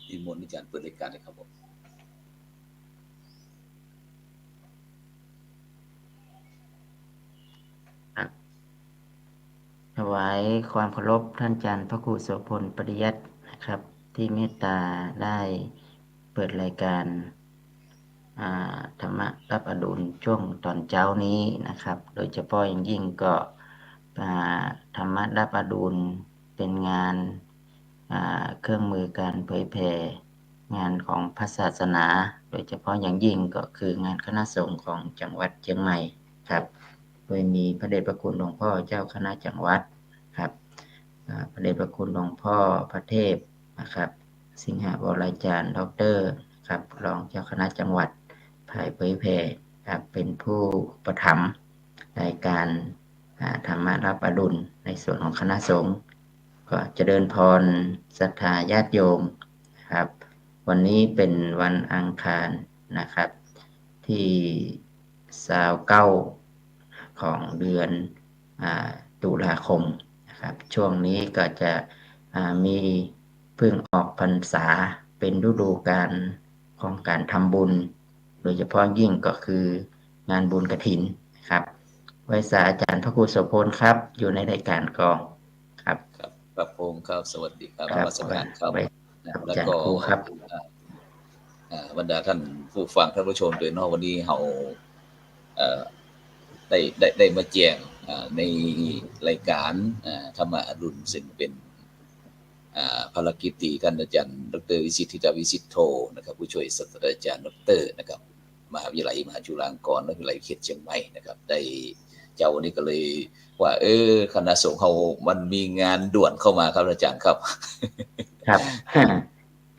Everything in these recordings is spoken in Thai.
นิมนต์อาจารย์เปิดรายการเลยครับผมถวายความเคารพท่านอาจารย์พระครูโสพลปริยัตินะครับที่เมตตาได้เปิดรายการธรรมะรับอรุณช่วงตอนเช้านี้นะครับโดยเฉพาะอย่างยิ่งก็ธรรมะรับอรุณเป็นงานเครื่องมือการเผยแผ่งานของพระศาสนาโดยเฉพาะอย่างยิ่งก็คืองานคณะสงฆ์ของจังหวัดเชียงใหม่ครับโดยมีพระเดชพระคุณหลวงพ่อเจ้าคณะจังหวัดครับพระเดชพระคุณหลวงพ่อพระเทพนะครับสิงหวรจารย์ด็อกเตอร์ครับรองเจ้าคณะจังหวัดภายเผยแผ่ครับเป็นผู้ประถมในการธรรมรับอรุณในส่วนของคณะสงฆ์ก็เจริญพรศรัทธาญาติโยมครับวันนี้เป็นวันอังคารนะครับที่29ของเดือนตุลาคมนะครับช่วงนี้ก็จะมีเพิ่งออกพรรษาเป็นฤดูกาลของการทำบุญโดยเฉพาะยิ่งก็คืองานบุญกฐินครับไว้สาอาจารย์พระครูโสพลครับอยู่ในรายการกองครับครับผมครับสวัสดีครับครับวัสการครับไว้ครับอาแล้วก็จารย์ครูครับบรรดาท่านผู้ฟังท่านผู้ชมโดยนอกวันนี้เราได้มาแจ้งในรายการธรรมะอรุณซึ่งเป็นภารกิจที่ท่านอาจารย์ดรวิสิทธิดาวิสิทโธนะครับผู้ช่วยศาสตราจารย์ดรนะครับมหาวิทยาลัยมหาจุฬาลงกรณ์และวิทยาลัยเขตเชียงใหม่นะครับได้เจ้าวันนี้ก็เลยว่าคณะสงฆ์เขามันมีงานด่วนเข้ามาครับอาจารย์ครับครับ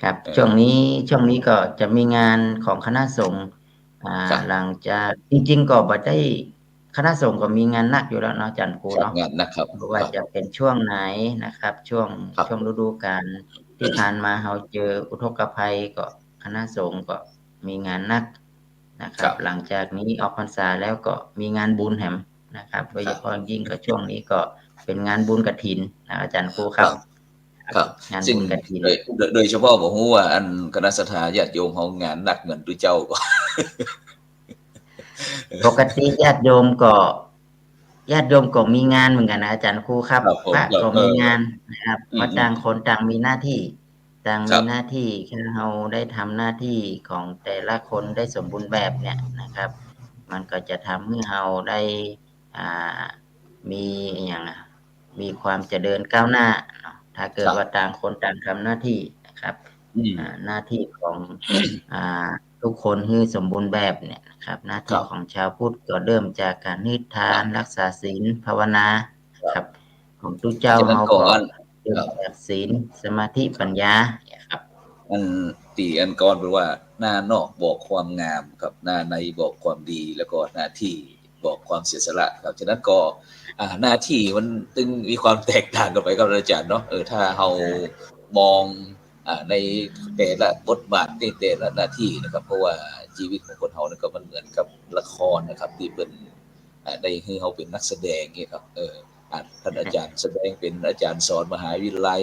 ครับช่วงนี้ก็จะมีงานของคณะสงฆ์ครับหลังจากจริงๆก็บ่ได้คณะสงฆ์ก็มีงานหนักอยู่แล้วเนาะอาจารย์ครูครับเนาะงานนะครับไม่ว่าครับจะเป็นช่วงไหนนะครับช่วงฤครับดูกาลที่ผ่านมาเราเจออุทกภัยก็คณะสงฆ์ก็มีงานหนักนะคครับรับหลังจากนี้ออกพรรษาแล้วก็มีงานบุญแหมนะครับโดยครับเฉพาะยิ่งก็ช่วงนี้ก็เป็นงานบุญกฐินนะอาจารย์ครูครับครับครับงานซึ่งบุญกฐิน โดยเฉพาะบอกว่าอันคณะสัตยาญาติโยมเขางานหนักเหมือนตุเจ้าก็ ปกติญาติโยมก็มีงานเหมือนกันนะอาจารย์ครูครับครับผพระมครับก็มีงานนะครับเพอืมราะต่างคนต่างมีหน้าที่ต่างครับมีหน้าที่แค่เราได้ทำหน้าที่ของแต่ละคนได้สมบูรณ์แบบเนี่ยนะครับมันก็จะทำให้เราได้อ่ามีอย่างมีความเจริญก้าวหน้าเนาะถ้าเกิครับดว่าต่างคนต่างทำหน้าที่นะครับอืมหน้าที่ของอ่า ทุกคนที่สมบูรณ์แบบเนี่ยนะครับหน้าที่ครับของชาวพุทธก็เริ่มจากการให้ทานครับรักษาศีลภาวนาครับครับของทุกเจ้าฉะนั้นเราก็ก่อนเริ่ครับมจากศีลสมาธิปัญญาเนี่ยครับอันตีอันก่อนแปลว่าหน้านอกบอกความงามครับหน้าในบอกความดีแล้วก็หน้าที่บอกความเสียสละครับฉะนั้นก็หน้าที่มันตึงมีความแตกต่างกันไปครับอาจารย์เนาะถ้าเรามองในแต่ละบทบาทในแต่ละหน้าที่นะครับเพราะว่าชีวิตของคนเราเนี่ยก็มันเหมือนกับละครนะครับที่เป็นได้ให้เราเป็นนักแสดงนี่ครับท่านอาจารย์แสดงเป็นอาจารย์สอนมหาวิทยาลัย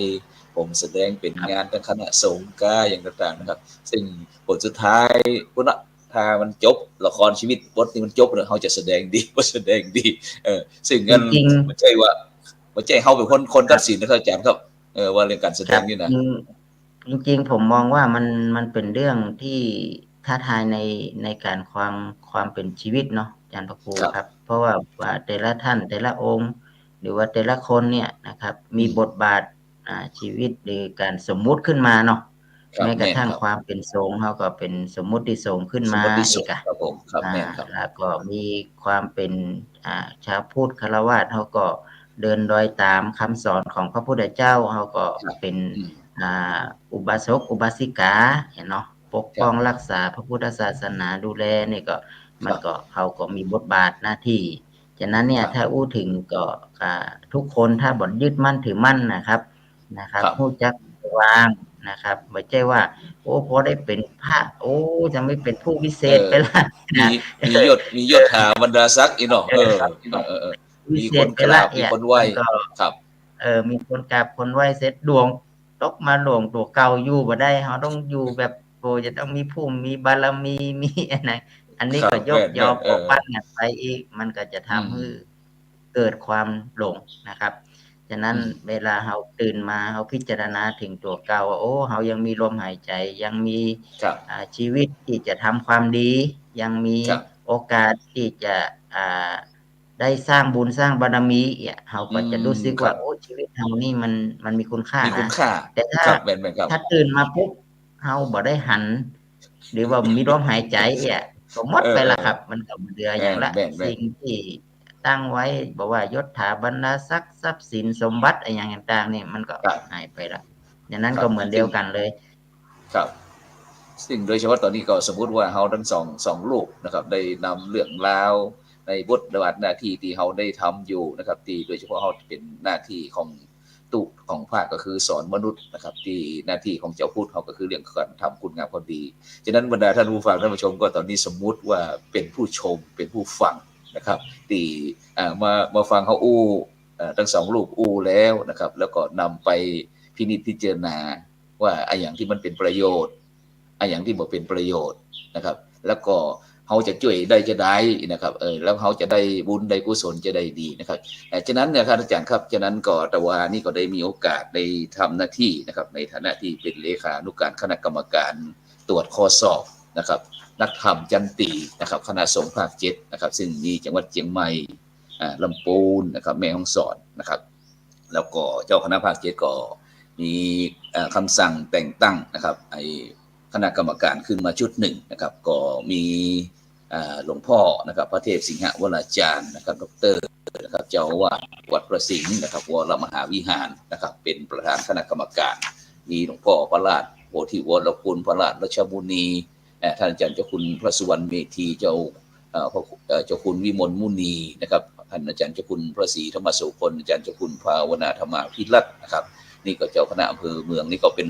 ผมแสดงเป็นงานทางคณะสงฆ์กาอย่างต่างๆนะครับซึ่งบทสุดท้ายพุ่นละถ้ามันจบละครชีวิตบทนี้มันจบแล้วเขาจะแสดงดีบ่แสดงดีซึ่งจงั้นริงบ่ใช่ว่าบ่ใช่เฮาเป็นคนๆครับตัดสินนะครับอาจารย์ครับว่าเรื่องการแสครับดงนี่นะจริงผมมองว่ามันเป็นเรื่องที่ท้าทายในการความเป็นชีวิตเนาะอาจารย์พระครูครับครับเพราะว่าแต่ละท่านแต่ละองค์หรือว่าแต่ละคนเนี่ยนะครับมีอืมบทบาทชีวิตหรือการสมมุติขึ้นมาเนาะครับแม้กระทั่งแม่นครับความเป็นสงฆ์เขาก็เป็นสมมุติสงฆ์ขึ้นมาสมมุติสุขอีกอะครับผมครับอ่าแม่นครับแล้วก็มีความเป็นชาวพุทธฆราวาสเขาก็เดินรอยตามคำสอนของพระพุทธเจ้าเขาก็ครับเป็นอืมอ่าอุบาสกอุบาสิกาเนาะปกครับป้องรักษาพระพุทธศาสนาดูแลนี่ก็ครับมันก็เขาก็มีบทบาทหน้าที่ฉะนั้นเนี่ยถ้าครับอู้ถึงก็ทุกคนถ้าบ่ยึดมั่นถือมั่นนะครับครับรู้จักวางนะครับไม่ใช่ว่าโอ้พอได้เป็นพระโอ้จะไม่เป็นผู้วิเศเออษไปละมีนะมียศถาบรรดาศักดิ์อีเนาะวิมีเศษคนกราบมีไปละเนี่ยคนไหว้มันก็ครับมีคนกราบคนไหว้เสร็จดวง ตกมาหลวงตัวเก่าอยู่บ่ได้เฮาต้องอยู่แบบโอ้จะต้องมีภูมิมีบารมีมีอันไหนอันนี้ครับก็ยกยอปอปั้นกันไปอีกมันก็จะอืทำให้มเกิดความหลงนะครับฉะนั้นอืมเวลาเราตื่นมาเราพิจารณาถึงตัวเก่าว่าโอ้เรายังมีลมหายใจยังมีครับชีวิตที่จะทำความดียังมีครับโอกาสที่จะอ่าได้สร้างบุญสร้างบารมีเนี่ยเราอืก็จะรู้มสึกครับว่าโอ้ชีวิตเรานี่มันมีคุณค่ามีคุนะณค่าแต่ถ้าครับแม่นครับตื่นมาปุ๊บเราบ่ได้หันหรือว่ามีลมหายใจเนี่ยก็หมดเอไปแล้วอครับมันก็บ่เหลือหยัแม่งละนแม่นแม่นสิ่งที่ตั้งไว้บอกว่ายศถาบรรดาศักดิ์ทรัพย์สินสมบัติอะไรอย่างต่างๆนี่มันก็ครับหายไปแล้วอย่างนั้นครับก็เหมือนเดีซึ่งยวกันเลยครับ ซึ่งโดยเฉพาะตอนนี้ก็สมมุติว่าเฮาทั้งสองลูกนะครับได้นำเรื่องราวในบทบาทหน้าที่ที่เฮาได้ทำอยู่นะครับที่โดยเฉพาะเฮาเป็นหน้าที่ของตุของภาคก็คือสอนมนุษย์นะครับที่หน้าที่ของเจ้าพูดเฮาก็คือเรื่องการทำคุณงามความดีฉะนั้นบรรดาท่านผู้ฟังท่านผู้ชมก็ตอนนี้สมมุติว่าเป็นผู้ชมเป็นผู้ฟังนะครับที่มาฟังเฮาอู้ทั้งสองลูกอู้แล้วนะครับแล้วก็นำไปพินิจพิจารณาว่าไอ้อย่างที่มันเป็นประโยชน์ อย่างที่บอกเป็นประโยชน์นะครับแล้วก็เขาจะช่วยได้จะได้นะครับแล้วเขาจะได้บุญได้กุศลจะได้ดีนะครับฉะนั้นเนี่ยครับอาจารย์ครับฉะนั้นก็ตะวันนี่ก็ได้มีโอกาสได้ทำหน้าที่นะครับในฐานะที่เป็นเลขานุการคณะกรรมการตรวจข้อสอบนะครับนักธรรมจันตีนะครับคณะสงฆ์ภาค7นะครับซึ่งมีจังหวัดเชียงใหม่ลำพูนนะครับแม่ฮ่องสอนนะครับแล้วก็เจ้าคณะภาค7ก็มีคำสั่งแต่งตั้งนะครับคณะกรรมการขึ้นมาชุดหนึ่งนะครับก็มีหลวงพ่อนะครับพระเทพสิงหวราจารย์นะครับดรนะครับเจ้าอาวาสวัดประสิงห์นะครับวรมหาวิหารนะครับเป็นประธานคณะกรรมการมีหลวงพ่อพระราชโพธิวรคุณพระราชรัชมุนีท่านอาจารย์เจ้าคุณพระสุวรรณเมธีเจ้าเจ้าคุณวิมลมุนีนะครับท่านอาจารย์เจ้าคุณพระศรีธรรมโสพลอาจารย์เจ้าคุณภาวนาธรรมาภิรัตน์นะครับนี่ก็เจ้าคณะอำเภอเมืองนี่ก็เป็น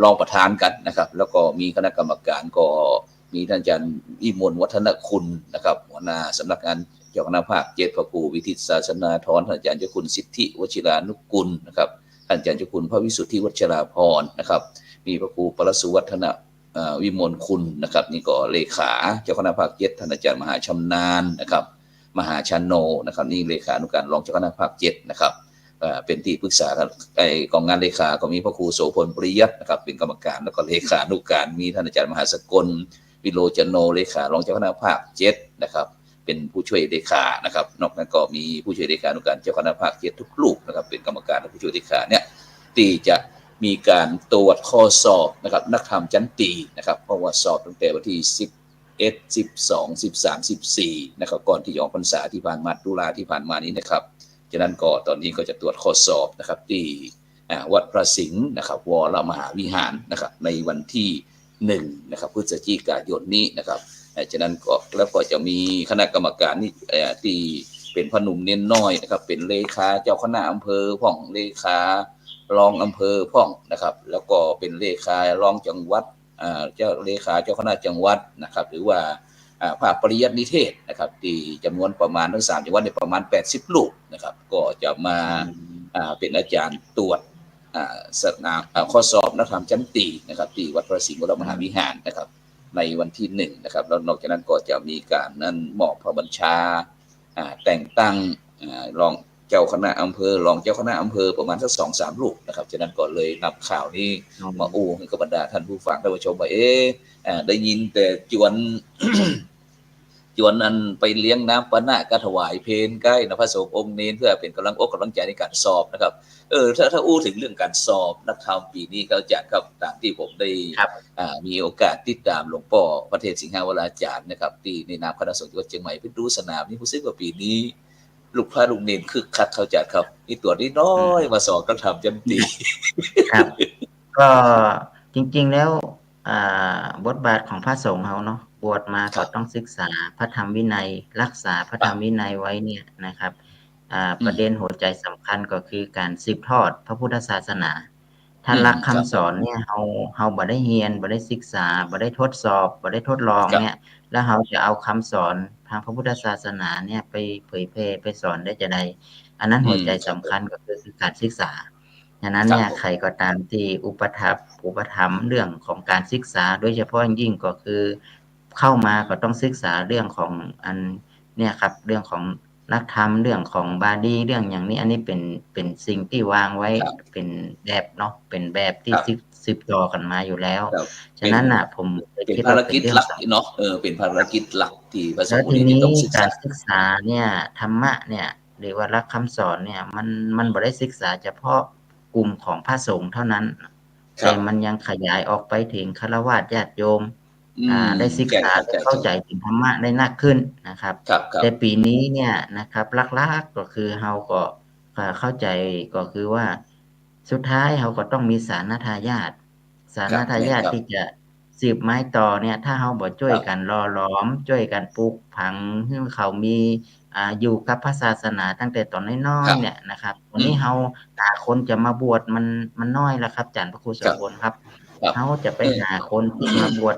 รองประธานกันนะครับแล้วก็มีคณะกรรมการก็มีท่านอาจารย์วิมลวัฒนคุณนะครับหัวหน้าสำนักงานเจ้าคณะภาค7พระครูวิทิตศาสนาธรท่านอาจารย์เจ้าคุณสิทธิวชิรานุกุลนะครับท่านอาจารย์เจ้าคุณพระวิสุทธิวัชราพรนะครับมีพระครูปรสุวัฒนวิมลคุณนะครับนี่ก็เลขาเจ้าคณะภาค7ท่านอาจารย์มหาชำนาญนะครับมหาชนโนนะครับนี่เลขานุการรองเจ้าคณะภาค7นะครับเป็นที่ปรึกษากองงานเลขาก็มีพระครูโสพลปริยัตินะครับเป็นกรรมการแล้วก็เลขานุการมีท่านอาจารย์มหาสกลวิโรจโนเลขารองเจ้าคณะภาค7นะครับเป็นผู้ช่วยเลขานะครับนอกนั้นก็มีผู้ช่วยเลขานุการเจ้าคณะภาค7ทุกลูกนะครับเป็นกรรมการและผู้ช่วยเลขาเนี่ยที่จะมีการตรวจข้อสอบนะครับนักธรรมชั้นตรีนะครับเพราะว่าสอบตั้งแต่วันที่11 12 13 14นะครับก่อนที่จะออกพรรษาที่ผ่านมาตุลาที่ผ่านมานี้นะครับฉะนั้นก็ตอนนี้ก็จะตรวจข้อสอบนะครับที่วัดพระสิงห์นะครับวรมหาวิหารนะครับในวันที่1นะครับพฤศจิกายนนี้นะครับฉะนั้นก็แล้วก็จะมีคณะกรรมการนี่ที่เป็นพนุ่มเน้นน้อยนะครับเป็นเลขาเจ้าคณะอำเภอพ่องเลขารองอำเภอพ่องนะครับแล้วก็เป็นเลขารองจังหวัดเจ้าเลขาเจ้าคณะจังหวัดนะครับหรือว่าภาคปริยัตินิเทศนะครับที่จำนวนประมาณทั้ง3จังหวัดในประมาณ80ลูกนะครับก็จะมาเป็นอาจารย์ตรวจสนามข้อสอบนักธรรมชั้นตรีนะครับที่วัดพระสิงห์วรมหาวิหารนะครับในวันที่1นะครับแล้วนอกจากนั้นก็จะมีการนั้นมอบพระบัญชาแต่งตั้งรองเจ้าคณะอำเภอรองเจ้าคณะอำเภอประมาณสัก2-3ลูกนะครับฉะนั้นก็เลยนำข่าวนี้มาอู้ให้กับบรรดาท่านผู้ฟังท่านผู้ชมว่าได้ยินแต่จวน จวนอันไปเลี้ยงน้ำปะนะก็ถวายเพลใกล้นะพระสงฆ์องค์เนรเพื่อเป็นกำลังอกกำลังใจในการสอบนะครับถ้าอู้ถึงเรื่องการสอบนักธรรมปีนี้ก็จัดครับตามที่ผมได้มีโอกาสติดตามหลวงพ่อพระเทพสิงหวราจารย์นะครับที่ในนามคณะสงฆ์จังหวัดเชียงใหม่เป็นดูสนามนี่ผมรู้สึกว่าปีนี้ลูกพระลูกเนรคึกคักเขาจัดครับนี่ตัวนี้น้อยมาสอบนักธรรมจันตีครับก็จริงๆแล้วบทบาทของพระสงฆ์เขาเนาะบวชมาก็ต้องศึกษาพระธรรมวินัยรักษาพระธรรมวินัยไว้เนี่ยนะครับประเด็นหัวใจสำคัญก็คือการสืบทอดพระพุทธศาสนาถ้าหลักคำสอนเนี่ยเราบ่ได้เรียนบ่ได้ศึกษาบ่ได้ทดสอบบ่ได้ทดลองเนี่ยแล้วเราจะเอาคำสอนทางพระพุทธศาสนาเนี่ยไปเผยแพร่ไปสอนได้จะใดอันนั้นหัวใจสำคัญก็คือการศึกษา ฉะนั้นครับเนี่ยใครก็ตามที่อุปถัมภ์เรื่องของการศึกษาโดยเฉพาะอย่างยิ่งก็คือเข้ามาก็ต้องศึกษาเรื่องของอันเนี่ยครับเรื่องของนักธรรมเรื่องของบาลีเรื่องอย่างนี้อันนี้เป็นสิ่งที่วางไว้ครับเป็นแบบเนาะเป็นแบบคที่รับสืบต่อกันมาอยู่แล้วครับฉะเป็นนั้นน่ะผมเลยเป็นคิดว่าเป็นภารกิจเรื่องสำคัญ หลักเนาะเป็นภารกิจหลักที่พระสแล้วงฆ์องค์นี้จะต้ทีนี้องศึกษาการศึกษาเนี่ยธรรมะเนี่ยหรือว่าหลักคำสอนเนี่ยมันบ่ได้ศึกษาเฉพาะกลุ่มของพระสงฆ์เท่านั้นแต่ครับมันยังขยายออกไปถึงฆราวาสญาติโยมได้ศึกใช่ษาครับใช่ใช่ได้เข้าใจถึงธรรมะได้มากขึ้นนะครับครับครับแต่ปีนี้เนี่ยนะครับหลักๆก็คือเราก็เข้าใจก็คือว่าสุดท้ายเราก็ต้องมีสานทายาทสาครับนทาแม่นครับยาทที่จะสืบไม้ต่อเนี่ยถ้าเราบ่ช่วยกันครับหล่อหลอมช่วยกันปลูกฝังให้เขามีอยู่กับพระศาสนาตั้งแต่ตอนน้อยครับๆเนี่ยนะครับวันอืมนี้เราหาคนจะมาบวชมันน้อยแล้วครับอาจารย์พระครูโสครับพลครับครับเราจะไปเออหาคนที่มาบวช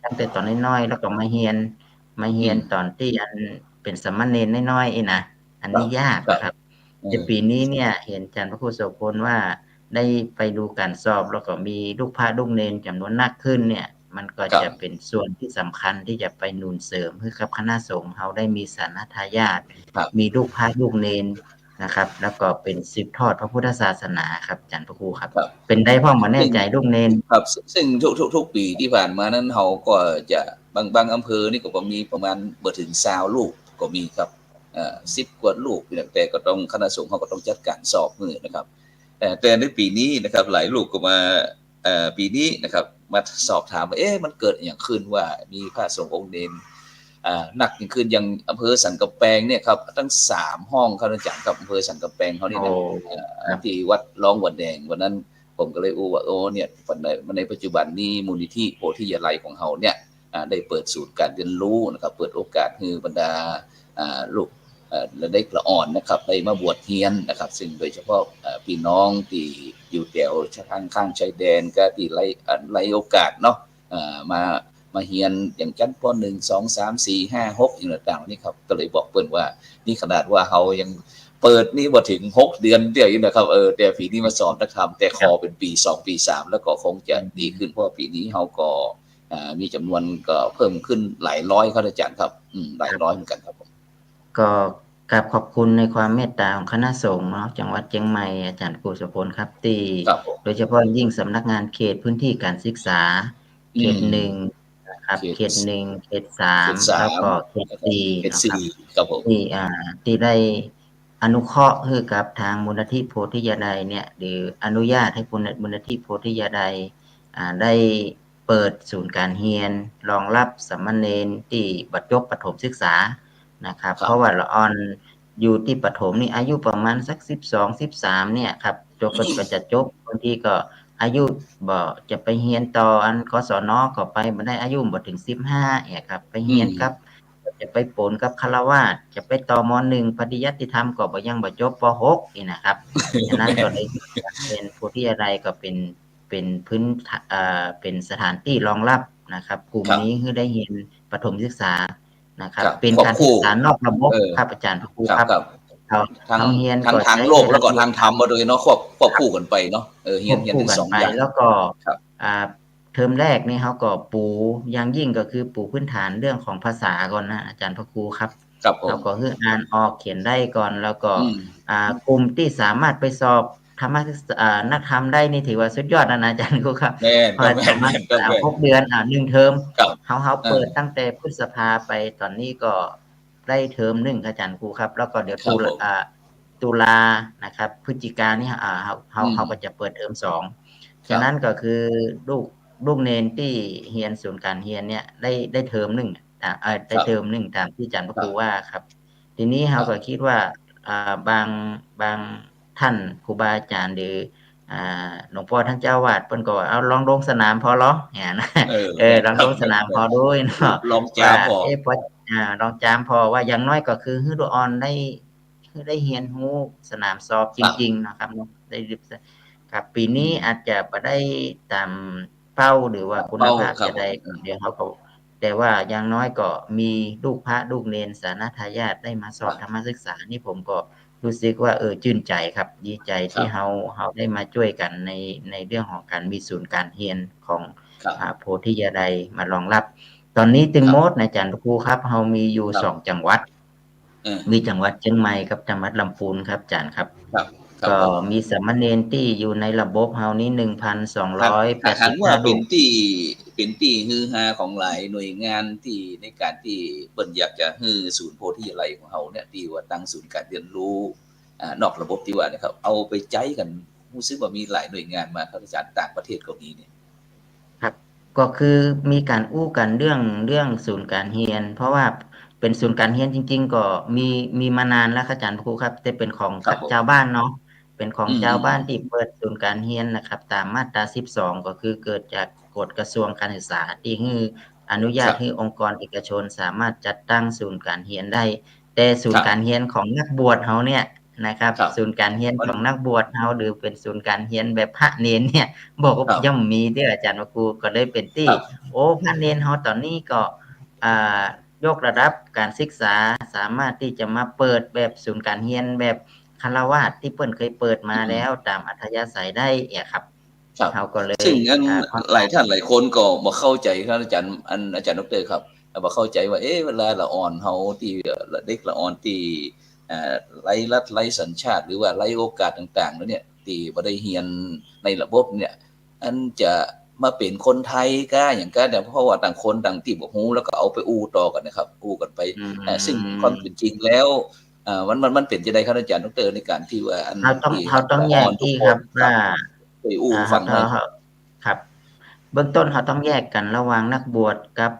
ตั้งแต่ตอนน้อยๆแล้วก็มาเรีอืมยนตอนที่อันเป็นสามเณรน้อยๆนะอันครับนี้ยากครับครับเออแต่ปีนี้เนี่ยเห็นอาจารย์พระครูโสพลว่าได้ไปดูการสอบแล้วก็มีลูกพระลูกเนรจำนวนมากขึ้นเนี่ยมันก็ครับจะเป็นส่วนที่สำคัญที่จะไปหนุนเสริมให้กับคณะสงฆ์เราได้มีสานทายาทครับมีลูกพระลูกเนรนะครับแล้วก็เป็นสืบทอดพระพุทธศาสนาครับอาจารย์พระครูครับครับเป็นได้พ่อมาแน่ซึ่ง ใจลูกเนรครับซึ่งทุกปีที่ผ่านมานั้นเราก็จะบางอำเภอนี่ก็มีประมาณบ่ถึง20ลูกก็มีครับ10กว่าลูกแต่ก็ต้องคณะสงฆ์เขาก็ต้องจัดการสอบมื้อนะครับแต่ในปีนี้นะครับหลายลูกก็มาปีนี้นะครับมาสอบถามว่าเอ๊ะมันเกิดอิหยังขึ้นว่ามีพระสงฆ์องค์เณรหนักยิ่งขึ้นอย่างอำเภอสันกำแพงเนี่ยครับตั้ง3ห้องครับอาจารย์ครับอำเภอสันกำแพงเขานี่โอ้นะครับที่วัดร้องวัดแดงวันนั้น ผมก็เลยอู้ว่าโอ้เนี่ยในปัจจุบันนี้มูลนิธิโพธิยาลัยของเราเนี่ยได้เปิดศูนย์การเรียนรู้นะครับเปิดโอกาสให้บรรดาลูกและได้กระอ่อนนะครับได้มาบวชเรียนนะครับซึ่งโดยเฉพาะพี่น้องที่อยู่แถวข้างชายแดนก็ที่ไร้โอกาสเนาะมาเรียนอย่างชั้นป .1 2 3 4 5 6อย่างต่างๆนี่ครับก็เลยบอกเพิ่นว่านี่ขนาดว่าเรายัง เปิดนี่บ่ถึง6เดือนเดียวเองนะครับแต่ปีนี้มาสอนนักธรรมแต่ขครับอเป็นปี2ปี3แล้วก็คงจะดีขึ้นเพราะว่าปีนี้เราก็มีจำนวนก็เพิ่มขึ้นหลายร้อยครับอาจารย์ครับหลายร้อยเหมือนกันครับผมก็กราบขอบคุณในความเมตตาของคณะสงฆ์เนาะจังหวัดเชียงใหม่อาจารย์ครูโสพลครับที่ครับผมโดยเฉพาะยิ่งสำนักงานเขตพื้นที่การศึกษาเขอืมต1นะครับเขตเขต1เขต3เขต3แล้วก็เขตนะครับ4เขตเนาะครับ4ครับผมที่ที่ได้อนุเคราะห์ให้กับทางมูลนิธิโพธิยาลัยเนี่ยหรืออนุญาตให้มูลนิธิโพธิยาลัยได้เปิดศูนย์การเรียนรองรับสามเณรที่บัดจบประถมศึกษานะครับครับเพราะว่าละอ่อนอยู่ที่ประถมนี่อายุประมาณสัก12 13เนี่ยครับจบก็จะจบบางทีก็อายุบ่จะไปเรียนต่ออันกศนก็ไปบ่ได้อายุบ่ถึง15เนี่ยครับไปอืเรียนมกับจะไปปนกับฆราวาสจะไปต่อม1ปริยัติธรรมก็บ่ยังบ่จบป6นี่นะครับฉะนั้นแม่นก็เลยเป็นโพธิยาลัยก็เป็นพื้นเป็นสถานที่รองรับนะครับกลุ่มครับนี้คือได้เรียนประถมศึกษานะครับครับเป็นการศึกควบคู่ษานอกระบบเออครับอาจารย์ครูครับครับเราทั้งเราเรียนทั้งก็ใช้ทางโลกในระเบียบแล้วก็ทางธรรมมาโดยเนาะควบครับ คู่กันไปเนาะเรีควบยนทั้งคู่กันไป2อย่างแล้วก็ครับอ่าเทอมแรกนี่เขาก็ปูอย่างยิ่งก็คือปูพื้นฐานเรื่องของภาษาก่อนนะอาจารย์พระครูครับครับผมเขาก็คืออ่านออกเขียนได้ก่อนแล้วก็อืม กลุ่มที่สามารถไปสอบธรรมศึกษานักธรรมได้นี่ถือว่าสุดยอดแล้วนะอาจารย์ครูครับแม่นเพราะครับแม่ธรรมนแม่นครับแม่น6เดือน1เทอมครับเขาเออเปิดตั้งแต่พฤษภาไปตอนนี้ก็ได้เทอม1อาจารย์ครูครับแล้วก็เดี๋ยวครับผมตุลานะครับพฤศจิกานี่เขาก็จะเปิดเทอม2ฉะนั้นครับก็คือลูกลูกเนนที่เรียนศูนย์การเรียนเนี่ยได้เทอมหนึ่งคได้รับเทอมหนึ่งตามที่อาจารย์พระครูครับว่าครับทีนี้คเราก็รับคิดว่าบางท่านครูบาอาจารย์หรือหลวงพ่อท่านเจ้าวาดเพิ่นก็ว่าเอาลองลงสนามพอเหรอเนี่ยนะ เออแม่นลองครับลงสนามแม่นแม่นพอด้วยเนาะลองว่าจามพอพอลองจามพอว่าอย่างน้อยก็คือให้ลูกอ่อนได้เรียนรู้สนามสอบจครับริงๆนะครับเนาะได้ ครับปีนี้อืมอาจจะบ่ได้ตามเป้าหรือว่าคุณเป้าภาพครับผมจะได้เดี๋ยวเขาก็แต่ว่าอย่างน้อยก็มีลูกพระลูกเนรสานาทายาทได้มาสอบธรรมครับศึกษานี่ผมก็ รู้สึกว่าชื่นใจครับดีใจที่ครับเฮาได้มาช่วยกันในเรื่องของการมีศูนย์การเรียนของครับโพธิยาไดมารองรับ ตอนนี้ตึงครับโมดนะอาจารย์ครูครับเฮามีอยู่ครับ2จังหวัดเออมีจังหวัดเชียงใหม่กับจังหวัดลำพูนครับอาจารย์ครับครับครับก็ผมมีสามเณรที่อยู่ในระบบเฮานี้หันหันว่า1,285เป็รูปนที่เป็นที่ฮือฮาของหลายหน่วยงานที่ในการที่เปิ้นอยากจะฮือศูนย์โพธิไลของเฮาเนี่ยที่ว่าตั้งศูนย์การเรียนรู้นอกระบบที่ว่านะครับเอาไปใจกันรู้สึกว่ามีหลายหน่วยงานมาครับอาจารย์ต่างประเทศก็มีเนี่ยครับก็คือมีการอู้กันเรื่องศูนย์การเรียนเพราะว่าเป็นศูนย์การเรียนจริงๆก็มีมานานแล้วครับอาจารย์ครูครับแต่เป็นของครับผมชาวบ้านเนาะเป็นของอืชาวบ้านมที่เปิดศูนย์การเรียนนะครับตามมาตรา12ก็คือเกิดจากกฎกระทรวงการศึกษาที่ให้อนุคญาตรับให้องค์กรเอกชนสามารถจัดตั้งศูนย์การเรียนได้แต่ศูครับนย์การเรียนของนักบวชเขาเนี่ยนะครับครับศูนย์การเรียนมันของนักบวชเขาหรือเป็นศูนย์การเรียนแบบพระเนรเนี่ย บอกว่าครับย่อมมีเด้ออาจารย์ว่าครูก็เลยเป็นคที่รับโอ้พระเนรเฮาตอนนี้ก็อ่ายกระดับการศึกษาสามารถที่จะมาเปิดแบบศูนย์การเรียนแบบฆราวาสถ์ที่เพิ่นเคยเปิดมาอืมแล้วตามอัธยาศัยได้ครับครับเฮาก็เลยซึ่งอันค่อนหลายข้างท่านหลายคนก็บ่เข้าใจครับอาจารย์อาจารย์ดอกเตอรครับบ่เข้าใจว่าเอ๊ะเวลาละอ่อนเฮาที่เด็กละอ่อนที่ไร้รัฐไร้สัญชาติหรือว่าไร้โอกาสต่างๆแล้วเนี่ยที่บ่ได้เรียนในระบบเนี่ยอันจะมาเป็นคนไทยก็อย่างก็เนี่ยเพราะว่าต่างคนต่างที่บ่ฮู้แล้วก็เอาไปอู้ต่อกันนะครับอู้กันไปอืซึ่งความเป็นมจริงแล้วมันเป็นจังได๋ครับอาจารย์ดอกเตอรในการที่ว่าอันเฮาต้องที่เฮาต้องละอ่อนทุกแยกที่คนครับว่าครับช่วยอู้อ่าฟังหน่อยเฮาครับ เบื้องต้นเขาต้องแยกกันระหว่างนักบวชกับ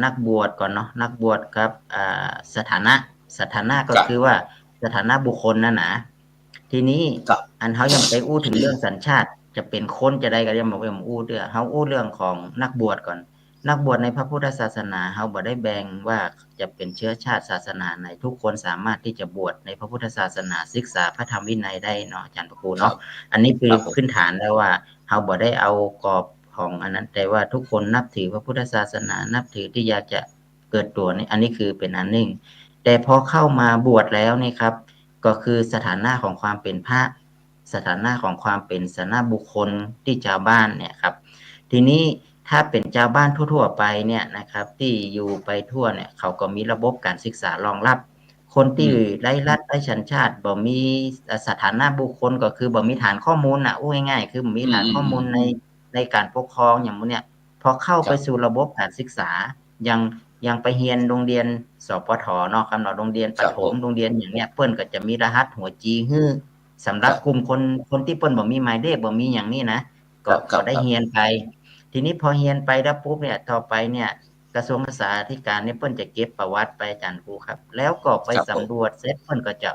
นักบวชก่อนเนาะนักบวชกับสถานะสถานะก็ครับคือว่าสถานะบุคคลนะนะทีนี้ครับอันเขายังไปอู้ถึงเรื่องสัญชาติจะเป็นคนจะได้ก็ยังบอกว่าอู้เด้อเขาอู้เรื่องของนักบวชก่อนนักบวชในพระพุทธศาสนาเขาบ่ได้แบ่งว่าจะเป็นเชื้อชาติศาสนาไหนทุกคนสามารถที่จะบวชในพระพุทธศาสนาศึกษาพระธรรมวินัยได้เนาะอาจารย์พระครูเนาะ ครับอันนี้คคือรับผมพื้นฐานแล้วว่าเราบ่ได้เอากรอบของอันนั้นแต่ว่าทุกคนนับถือพระพุทธศาสนานับถือที่อยากจะเกิดตัวนี่อันนี้คือเป็นอันหนึ่งแต่พอเข้ามาบวชแล้วนี่ครับก็คือสถานะของความเป็นพระสถานะของความเป็นสานะบุคคลที่ชาวบ้านเนี่ยครับทีนี้ถ้าเป็นชาวบ้านทั่วๆไปเนี่ยนะครับที่อยู่ไปทั่วเนี่ยเขาก็มีระบบการศึกษารองรับ คนที่อืมไร้รัฐไร้สัญชาติบ่มีสถานะบุคคลก็คือบ่มีฐานข้อมูลน่ะอู้ง่ายๆคือบ่มีอืฐานข้อมูลมในการปกครองอย่างหมู่เนี่ยพอเข้าครับไปสู่ระบบการศึกษายังยังไปเรียนโรงเรียนสปทเนาะครับเนาะโรงเรียนประถครับผมมโรงเรียนอย่างเงี้ยเพิ่นก็จะมีรหัสหัวจีฮื้อสำหครับรับกลุ่มคนที่เพิ่นบ่มีหมายเลขบ่มีหยังนี่นะครัก็ได้บเรียนไปทีนี้พอเรียนไปแล้วปุ๊บเนี่ยต่อไปเนี่ยกระทรวงศึกษาธิการเนี่ยเพิ่นจะเก็บประวัติไปอาจารย์ครูครับแล้วก็ไปครับผมสำรวจเสร็จเพิ่นก็จะ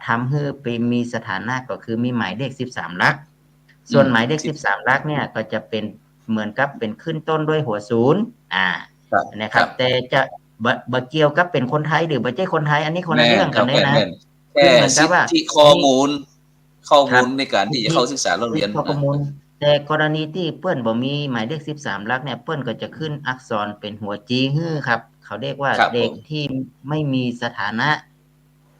ทำให้ไปมีสถานะก็คือมีหมายเลข13หลักอืมส่วนหมายเลขสิบ13หลักเนี่ยก็จะเป็นเหมือนกับเป็นขึ้นต้นด้วยหัวศูนย์ครับนะครับครับแต่จะบ่เกี่ยวกับเป็นคนไทยหรือบ่ใช่คนไทยอันนี้คนละแม่เรื่นครับองกันเลยนะแม่นแค่คือเหมือนกับสิทว่าธิข้อนี่มูลข้อครับมูลในการสิทธิที่จะเข้าศึกษาเราสิทธิเรียนข้อมูลแต่กรณีที่เปิ้นบ่มีหมายเลข13หลักเนี่ยเปิ้นก็จะขึ้นอักษรเป็นหัวจีฮื้อครับเขาเรียกว่าครับผมเด็กที่ไม่มีสถานะ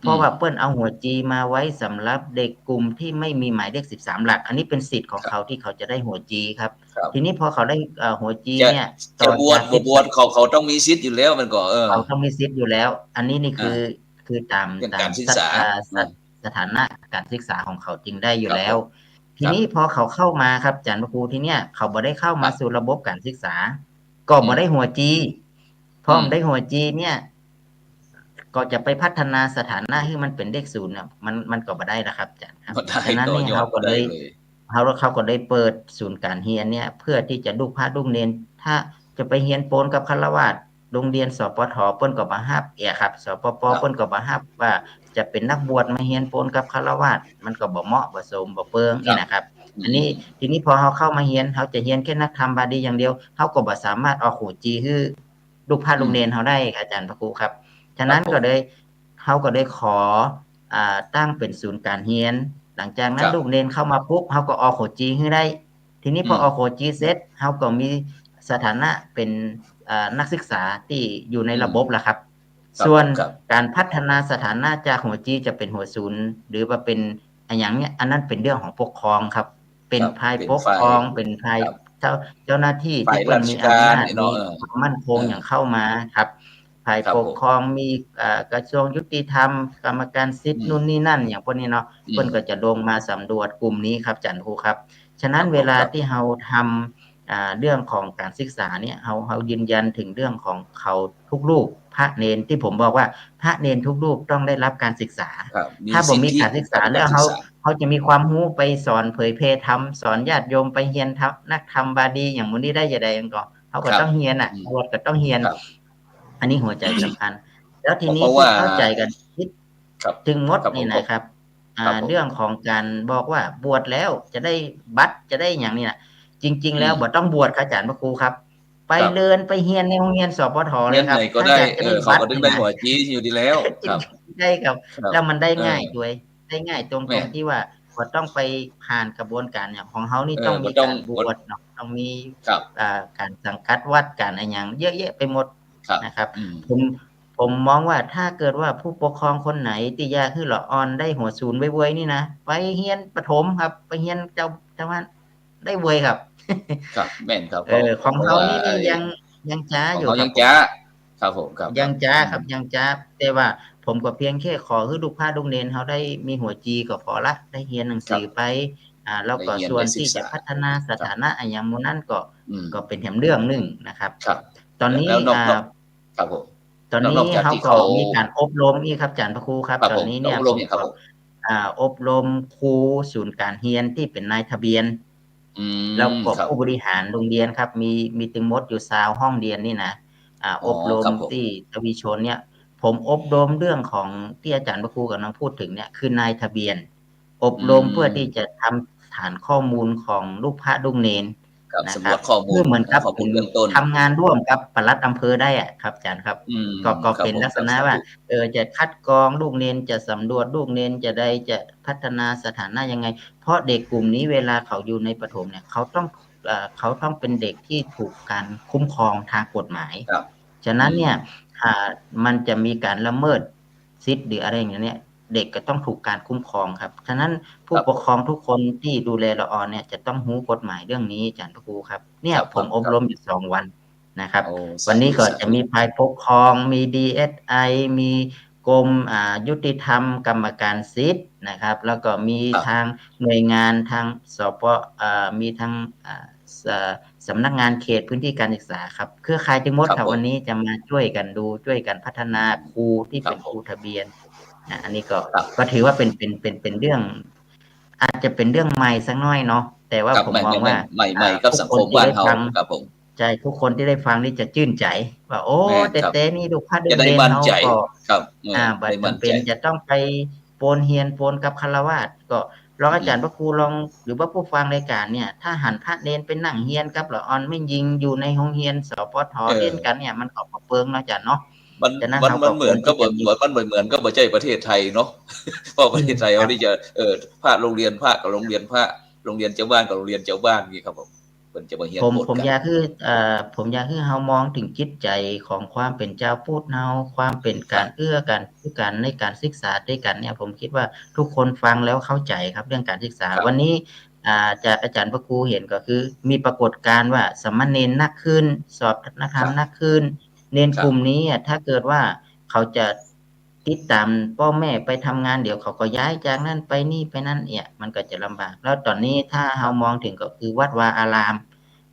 เพอืมราะว่าเปิ้นเอาหัวจีมาไว้สำหรับเด็กกลุ่มที่ไม่มีหมายเลข13หลักอันนี้เป็นสิทธิ์ของเขาครับที่เขาจะได้หัวจีครับครับทีนี้พอเขาได้หัวจีจะเนี่ยต่จะอจากบวชบ่บวชเขาต้องมีสิทธิ์อยู่แล้วมันก็เขาต้องมีสิทธิ์อยู่แล้ว อันนี้นี่อาคือตามเรื่องตามการศึกษาอาสถานะการศึกษาของเขาจริงได้อยู่แล้วครับผมทีครับนี้พอเขาเข้ามาครับอาจารย์พระครูทีเนี้ยเขาบ่ได้เข้าครับมาสู่ระบบการศึกษาก็อืมบ่ได้หัวจีพออืมบ่ได้หัวจีเนี่ยก็จะไปพัฒนาสถานะให้มันเป็นเลขศูนย์เนี่ยมันก็บ่ได้แล้วครับอาจารย์ครับบ่ได้ฉะนั้นเนี่ยต่อยอดบ่ได้เลย เขาก็ได้เปิดศูนย์การเรียนเนี่ยเพื่อที่จะลูกพระลูกเนรถ้าจะไปเรียนปนกับฆราวาสถ์ โรงเรียนสปทเปิ้นก็บ่รับครับสปปครับเปิ้นก็บ่รับว่าจะเป็นนักบวชมาเรียนปนกับฆราวาสถ์มันก็บ่เหมาะบ่สมบ่เปิงครับนี่นะครับอือันนี้มทีนี้พอเฮาเข้ามาเรียนเฮาจะเรียนแค่นักธรรมบาลีอย่างเดียวเฮาก็บ่สามารถเอาโขจีฮื้อลูกพระลูกเนรเฮาได้อาจารย์พระครูครับฉะนั้นครับผมเฮาก็ได้ขอตั้งเป็นศูนย์การเรียนหลังจากคนั้นรับลูกเนรเข้ามาปุ๊บเฮาก็ออกโขจีฮื้อได้ทีนี้พอืมอออกโขจีเสร็จเฮาก็มีสถานะเป็นนักศึกษาที่อยู่ในอืมระบบแล้วครับ ส่วนครับการพัฒนาสถานะจากหัวจีจะเป็นหัวศูนย์หรือว่าเป็นอย่างเนี้ยอันนั้นเป็นเรื่องของปกครองครับเป็นครับภายปกเป็นฝ่ายครองเป็นภายครับเจ้าหน้าที่ฝ่ายราที่เปิ้นมีชการอำนาจมีเนาะความมั่นคเอองอย่างเข้ามาครับฝ่ายครับผมปกครองมีกระทรวงยุติธรรมกรรมการสิทธิ์อืมนู่นนี่นั่นอย่างพวกนี้เนาะอืมเปิ้นก็จะลงมาสำรวจกลุ่มนี้ครับจันทร์ครูครับฉะคนั้นเวลารับผมครับที่เราทำเรื่องของการศึกษาเนี่ยเรายืนยันถึงเรื่องของเขาทุกรูปพระเนนที่ผมบอกว่าพระเนนทุกรูปต้องได้รับการศึกษาครับมีถ้าบ่มีสิทธิการศึกษากับแล้วเขาการศึกษาเขาจะมีความรู้ไปสอนเผยแพร่ธรรมสอนญาติโยมไปเรียนธรรมนักธรรมบาลีอย่างมื้อนี้ได้จะได้ก็เขาก็ครับต้องเรียนอืมบวชก็ต้องเรียนครับอันนี้หัวใจสำคัญแล้วทีนี้เพราะว่าที่เข้าใจกันคิดครับถึงมดครับผมนี่นะครับครับผมเรื่องของการบอกว่าบวชแล้วจะได้บัตรจะได้อย่างนี้นะจริงๆอืมแล้วบ่ต้องบวชครับอาจารย์พระครูครับไปครับเรียนไปเรียนในโรงเรียนสปทเรียนไหนเลยครับถ้าก็ได้อยากจะได้เขาก็บัตรนี่นะ ดึงได้หัวจี้อยู่ดีแล้วจริงครับๆได้ครับครับแล้วมันได้เออง่ายด้วยได้ง่ายตรงตรแม่นงที่ว่าบ่ต้องไปผ่านกระบวนการอย่างของเฮานี่ต้องบ่ต้องมีการบบ่วชเนาะต้องมีครับการสังกัดวัดการอะไรหยังเยอะแยะไปหมดครับนะครับอืมผมผมมองว่าถ้าเกิดว่าผู้ปกครองคนไหนที่อยากให้ละอ่อนได้หัวศูนย์ไวๆนี่นะไปเรียนประถมครับไปเรียนเจ้าว่าได้ไวครับ ครับแม่นครับเพราะของเฮาเพราะว่านี่ยังช้าของอยู่ครับผม เขายังจ๊ะครับผมครับครับยังจ้าอืมครับยังจ้าแต่ว่าผมก็เพียงแค่ขอให้ลูกพระลูกเนนเขาได้มีหัวจีก็พอละได้เรียนหนังครับสือไปแล้วได้เรียนก็ส่วนได้ศึกษาที่จะพัฒนาสครับถานะอนอย่างหมู่นั้นก็อืมก็เป็นแถมเรื่องหนึ่งนะครับครับตอนนี้แล้วนอกครับผมตอนนี้นอกจากเขาก็ที่เขามีการอบรมอีกครับอาจารย์พระครูครับครับตอนนี้ผมแล้วอบรมเนี่ยผมก็อย่างครับผมอบรมครูศูนย์การเรียนที่เป็นนายทะเบียนอืแล้วมก็ครับผู้บริหารโรงเรียนครับมีถึงหมดอยู่20ห้องเรียนนี่นะอ๋ออบรครับผมมที่ทวีชนเนี่ย ผมอบรมเรื่องของที่อาจารย์พระครูกำลังพูดถึงเนี่ยคือนายทะเบียนอบอืรมเพื่อที่จะมทำฐานข้อมูลของลูกพระลูกเนนครับสำรนะครับวจข้อมูลเพื่อเหมือนกับข้อมูเป็นลเบื้องต้นทำงานร่วมกับปลัดอำเภอได้อะครับอาจารย์ครับอืมก็เป็นครับผมลักษณะว่าครับสาธุจะคัดกรองลูกเนนจะสำรวจลูกเนนจะพัฒนาสถานะยังไงเพราะเด็กกลุ่มนี้เวลาเขาอยู่ในประถมเนี่ยเขาต้องเป็นเด็กที่ถูกการคุ้มครองทางกฎหมายครับฉะอืมนั้นเนี่ยมันจะมีการละเมิดสิทธิ์หรืออะไรอย่างเนี้ยเด็กก็ต้องถูกการคุ้มครองครับฉะนั้นคผู้รับผมปกครองทุกคนที่ดูแลละออนเนี่ยจะต้องรู้กฎหมายเรื่องนี้อาจารย์พระครูครับเนี่ครับยผมอบครับรมอยู่2 วันนะครับโอ้วันนี้สาธุสาธุก็จะมีฝ่ายปกครองมี DSI มีกรมยุติธรรมกรรมการสิทธิ์นะครับแล้วก็มีทางครับหน่วยงานทางสปมีทางสสำนักงานเขตพื้นที่การศึกษาครับเครือข่ายทั้งหมดครับผมครับวันนี้จะมาช่วยกันดูช่วยกันพัฒนาครูที่ครับเป็นครูผมทะเบียนอันนี้ก็ครับถือว่าเป็นเรื่องอาจจะเป็นเรื่องใหม่สักหน่อยเนาะแต่ว่าครับไม่ผมมองว่าใหม่กับสังคทุกคนมบ้านเฮาที่ได้ฟังครับผมใจทุกคนที่ได้ฟังนี่จะชื่นใจว่าโอ้แม่นครับแต่นี่ลูกพระลูจะได้กเนนเฮามั่นใจก็ครับบัดได้มั่นใจจำเป็นจะต้องไปโปนเฮียนโปนกับฆราวาสก็ลองอาอืมจารย์พระครูลองหรือว่าผู้ฟังรายการเนี่ยถ้าหันพระเนนไปนั่งเฮียนกับละออนไม่ยิงอยู่ในห้องเรียนสปทเออ เรียนกันเนี่ยมันก็บ่เปิงเนาะอาจารย์เนาะมันฉะนั้นมันเราก็ควรมันเหมือนก็ที่จะมีมันเหมือนก็บ่ใช่ประเทศไทยเนาะเพราะประเทศไทยครับ เขาที่จะภาคโรงเรียนภาคกับโรงเรียนภาคโรงเรียนเจ้าบ้านกับโรงเรียนเจ้าบ้านงี้ครับผมเพิ่นจะมาเรียนผมกฎกันผมอยากให้เฮามองถึงจิตใจของความเป็นเจ้าพูดเฮาความเป็นครับการเอื้อกันคือกันในการศึกษาด้วยกันเนี่ยผมคิดว่าทุกคนฟังแล้วเข้าใจครับเรื่องการศึกษาครับวันนี้จากอาจารย์พระครูเห็นก็คือมีปรากฏการณ์ว่าสามเณรนักขึ้นสอบนักธรรมครับนักขึ้นเณรครับกลุ่มนี้ถ้าเกิดว่าเขาจะติดตามพ่อแม่ไปทำงานเดี๋ยวเขาก็ย้ายจากนั่นไปนี่ไปนั่นเนี่ยมันก็จะลำบากแล้วตอนนี้ถ้าคเฮารับมองถึงก็คือวัดวาอาราม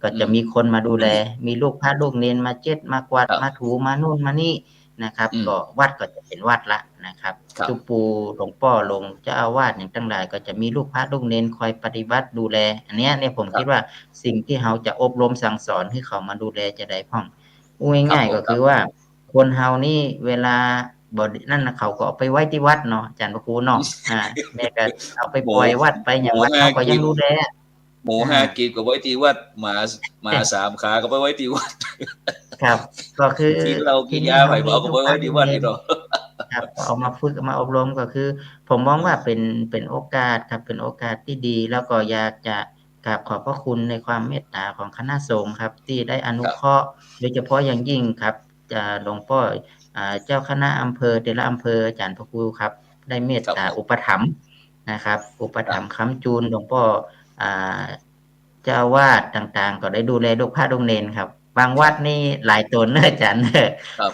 ก็อืมจะมีคนมาดูแล มีลูกพระลูกเนนมาเช็ดมากวาดครับมาถูมานู่นมานี่นะครับอืมก็วัดก็จะเป็นวัดละนะครับครับตุปูหลวงพ่อหลวงเจ้าอาวาสอย่างทั้งหลายก็จะมีลูกพระลูกเนนคอยปฏิบัติดูแลอันเนี้ยเนี่ยผมครับคิดว่าสิ่งที่เราจะอบรมสั่งสอนให้เขามาดูแลจะได้พ้องพูดครับง่ายผมครับๆก็คือว่าคนเฮานี่เวลาบ่นั่นน่ะเขาก็เอาไปไว้ที่วัดเนาะอาจารย์พระครูเนาะแม่ก็เอาไปหมูปล่อยวัดไปอย่างวัดหมูห้าเขาก็ยักีบงดูแลหมูอา ห้ากีบก็ไว้ที่วัดหมา3ขาก็ไปไว้ที่วัด ครับก็คือ กินเหล้าทีกินนี้เขายาไปบ่เอาก็มีลูกไปไว้ที่ค้าโรงเรียนวัดนี่เนาะครับก็เอามาฝึกเอามาอบรมก็คือผมมองเออว่าเป็นโอกาสครับเป็นโอกาสที่ดีแล้วก็อยากจะกราบขอบพระคุณในความเมตตาของคณะสงฆ์ครับที่ได้อนุครับเคราะห์โดยเฉพาะอย่างยิ่งครับหลวงพ่อ เจ้าคณะอำเภอแต่ละอำเภออาจารย์พระครูครับได้เมตครับผมตาอุปถัมภ์นะครับอุปถัมภ์ค้ำจุนหลวงพ่ออ่าเจ้าอาวาสต่างๆก็ได้ดูแลลูกพระลูกเนนครับบางวัดนี่หลายตนเนอะอาจารย์เนอะครับ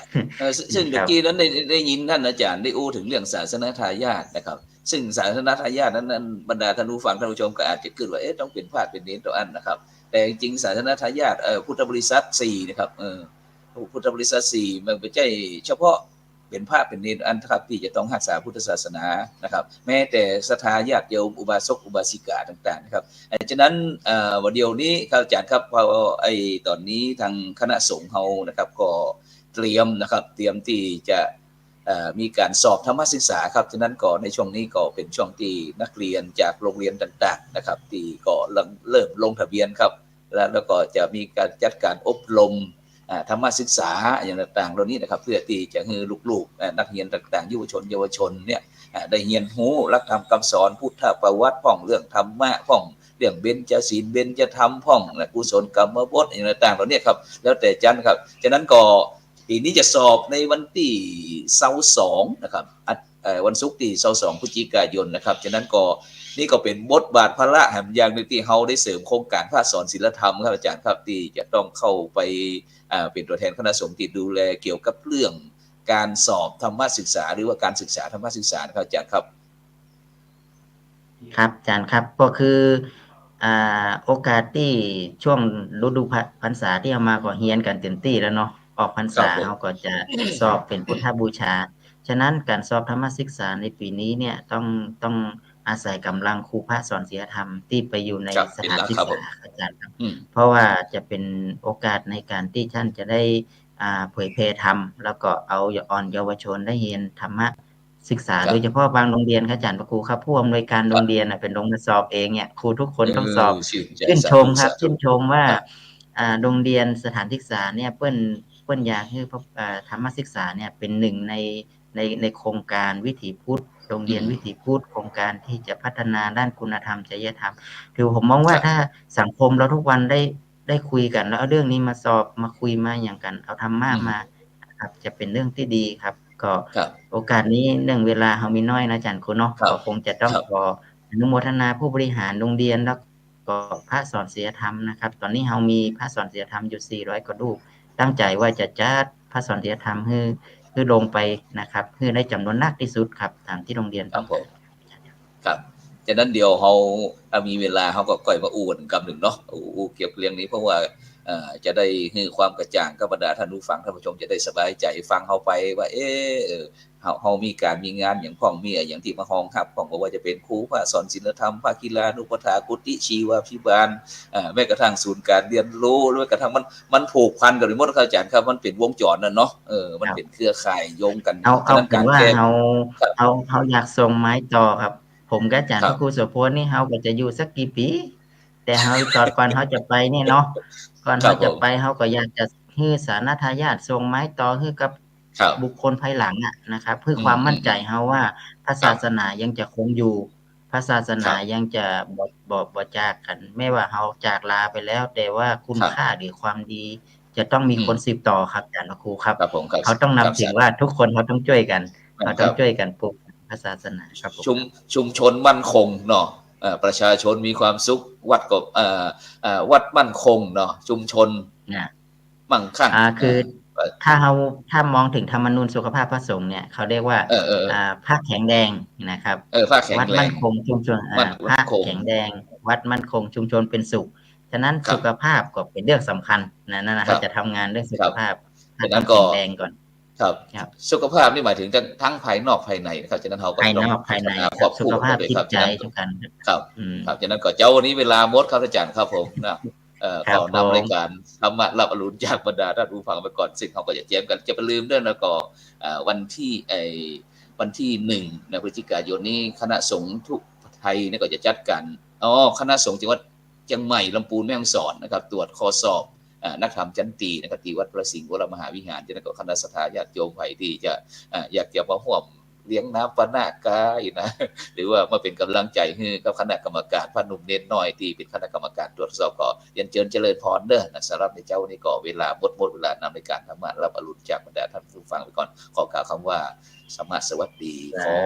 ซึ่งครับตะกี้นั้นได้ยินท่านอาจารย์ได้อู้ถึงเรื่องศาสนทายาทนะครับซึ่งศาสนทายาทนั้นบรรดาท่านผู้ฟังท่านผู้ชมก็อาจจะคิดว่าต้องเป็นพาดเป็นเน้นตัวอันนะครับแต่จริงศาสนทายาทพุทธบริษัท4นะครับพุทธบริษัท4มันไม่ใช่เฉพาะเป็นพระเป็นเนรอันครับที่จะต้องรักษาพุทธศาสนานะครับแม้แต่ศรัทธาญาติโยมอุบาสกอุบาสิกาต่างๆนะครับฉะนั้นวันเดียวนี้ครับอาจารย์ครับพอตอนนี้ทางคณะสงฆ์เฮานะครับก็เตรียมนะครับเตรียมที่จะมีการสอบธรรมศึกษาครับฉะนั้นก็ในช่วงนี้ก็เป็นช่วงที่นักเรียนจากโรงเรียนต่างๆนะครับที่ก็เริ่มลงทะเบียนครับแล้วก็จะมีการจัดการอบรมธรรมศึกษาอย่างต่างๆเหล่านี้นะครับเพื่อที่จะให้ลูกๆนักเรียนต่างๆเยาวชนเนี่ยได้เรียนรู้หลักธรรมคำสอนพุทธประวัติพ่องเรื่องธรรมะพ่องเรื่องเบญจศีลเบญจธรรมพ่องและกุศลกรรมบทอย่างต่างๆเหล่านี้ครับแล้วแต่จันครับฉะนั้นก็ปีนี้จะสอบในวันที่22นะครับวันศุกร์ที่22พฤศจิกายนนะครับฉะนั้นก็นี่ก็เป็นบทบาทภาระแห่งอย่างหนึ่งที่เราได้เสริมโครงการภาคสอนศิลธรรมครับอาจารย์ครับที่จะต้องเข้าไปเป็นตัวแทนคณะสงฆ์ที่ดูแลเกี่ยวกับเรื่องการสอบธรรมศึกษาหรือว่าการศึกษาธรรมศึกษาครับอาจารย์ครับครับอาจารย์ครับก็คือโอกาสที่ช่วงฤดูพรรษาที่เอามาก็เฮียนกันเต็มที่แล้วเนาะออกพรรษาครับผมเราก็จะสอบเป็นพุทธบูชาฉะนั้นการสอบธรรมศึกษาในปีนี้เนี่ยต้องอาศัยกำลังครูพระสอนศีลธรรมที่ไปอยู่ในครับสถานเป็นหลักศึกษาครับผมอาจารย์ครับเพราะว่าจะเป็นโอกาสในการที่ท่านจะได้เผยแพร่ธรรมแล้วก็เอาเยาวชนได้เรียนธรรมะศึกษาครับโดยเฉพาะบางโรงเรียนครับอาจารย์พระครูครับผู้อำนวยการโรงเรียนเป็นลงมาสอบเองเนี่ยครูทุกคนต้องสอบชื่นใจชื่นสาชมครับธุสาธุชื่นชมว่าครับโรงเรียนสถานศึกษาเนี่ยเปิ้นอยากให้ธรรมศึกษาเนี่ยเป็นหนึ่งในโครงการวิถีพุทธโรงเรียนวิถีพุทธโครงการที่จะพัฒนาด้านคุณธรรมจริยธรรมคือผมมองคว่ารับถ้าสังคมเราทุกวันได้คุยกันแล้วเอาเรื่องนี้มาสอบมาคุยมาอย่างกันเอาธรรมะมาครับจะเป็นเรื่องที่ดีครับก็ครับโอกาสนี้เนื่องเวลาเรามีน้อยนะอาจารย์คุณเนาะครับก็คงจะต้องครับขออนุโมทนาผู้บริหารโรงเรียนแล้วก็พระสอนศีลธรรมนะครับตอนนี้เรามีพระสอนศีลธรรมอยู่400กว่ารูปตั้งใจว่าจะจัดพระสอนศีลธรรมให้ลงไปนะครับให้ได้จำนวนมากที่สุดครับตามที่โรงเรียนครับผมต้องการครับฉะนั้นเดี๋ยวเราถ้ามีเวลาเราก็ค่อยมาอู้กันกับหนึ่งเนาะอู้เกี่ยวกับเรื่องนี้เพราะว่าจะได้ให้ความกระจ่างกับบรรดาท่านผู้ฟังท่านผู้ชมจะได้สบายใจฟังเราไปว่าเรามีการมีงานอย่างพ่องมีอย่างที่มาห้องครับพ่องบอกว่าจะเป็นครูภาคสอนศิลธรรมภาคกีฬานุปถากุฏิชีวพิบาลแม้กระทั่งศูนย์การเรียนรู้แม้กระทั่งมันผูกพันกับหมดครับอาจารย์ครับมันเป็นวงจรน่ะเนาะมันเป็นเครือข่ายโยงกันฉะนั้นเป็นว่าการแก้ครับเราอยากส่งไม้ต่อครับผมกับอาจารครับย์พระครูโสพลนี่เราก็จะอยู่สักกี่ปีแต่เราตอนก่อนเราจะไปนี่เนาะก่อนครับผมเราจะไปเราก็อยากจะให้สานาทายาทส่งไม้ต่อให้กับครับบุคคลภายหลังนะครับเพื่ออืความมั่นใจมเราว่าพระศาครับสนายังจะคงอยู่พระศาสนาครับยังจะบ่จากกันไม่ว่าเราจากลาไปแล้วแต่ว่าคุณครับค่าหรือความดีจะต้องมีคนสืบต่อครับอาจารย์พระครูครับ ครับผมครับเขาต้องครับนำถึงว่าทุกคนเขาต้องช่วยกันเขาครับ ต้องช่วยกันปลูกพระศาสนาครับผมชุมครับชุมชนมั่นคงเนาะประชาชนมีความสุขวัดก็วัดมั่นคงเนาะชุมชนนะมั่งคั่งคือถ้ามองถึงธรรมนูญสุขภาพพระสงฆ์เนี่ยเขาเรียกว่าเออเออพระแข็งแรงนะครับภาคแข็งวัดแรงมั่นคงชุมชนพระมั่นคงแข็งแรงวัดมั่นคงชุมชนเป็นสุขฉะนั้นครับสุขภาพก็เป็นเรื่องสำคัญนั่นนะครับเขาจะทำงานเรื่องสุครับขภาพถ้าฉะนั้นก็ต้องแข็งแรงก่อนครับครับสุขภาพนี่หมายถึงทั้งภายนอกภายในนะครับฉะนั้นเราก็ภายต้องนอกภายในพัฒนาครับสุขควบคู่กันไปภาพจิตใจด้วยครับฉะนั้นทุกกันครับอืมครับฉะนั้นก็เจ้าวันนี้เวลาหมดครับอาจารย์ครับผมนะครับผก็นำรายมการธรรมะรับอรุณจากบรรดาท่านผู้ฟังไปก่อนซึ่งเขาก็จะแจ้งกันจะไปลืมด้วยนะก็วันที่วันที่1พฤศจิกายนนี้คณะสงฆ์ทุกไทยเนี่ยก็จะจัดกันคณะสงฆ์จังหวัดเชียงใหม่ลำพูนแม่ฮ่องสอนนะครับตรวจข้อสอบนักธรรมจันตีนะครับที่วัดพระสิงห์วรมหาวิหารฉะนั้นก็คณะสัตยาญาติโยมไผ่ที่จะอยากจะมาร่วม เลี้ยงน้ำปนากายนะหรือว่ามาเป็นกำลังใจให้กับคณะกรรมการพระหนุ่มเน้นน้อยที่เป็นคณะกรรมการตรวจสอบก็เรียนเชิญเจริญพรเด้อนะสำหรับในเจ้านี่ก็เวลาหมดเวลานำในการธรรมะรับอรุณจากบรรดาท่านผู้ฟังไปก่อนขอกล่าวคำว่าสมมาสวัสดีขอ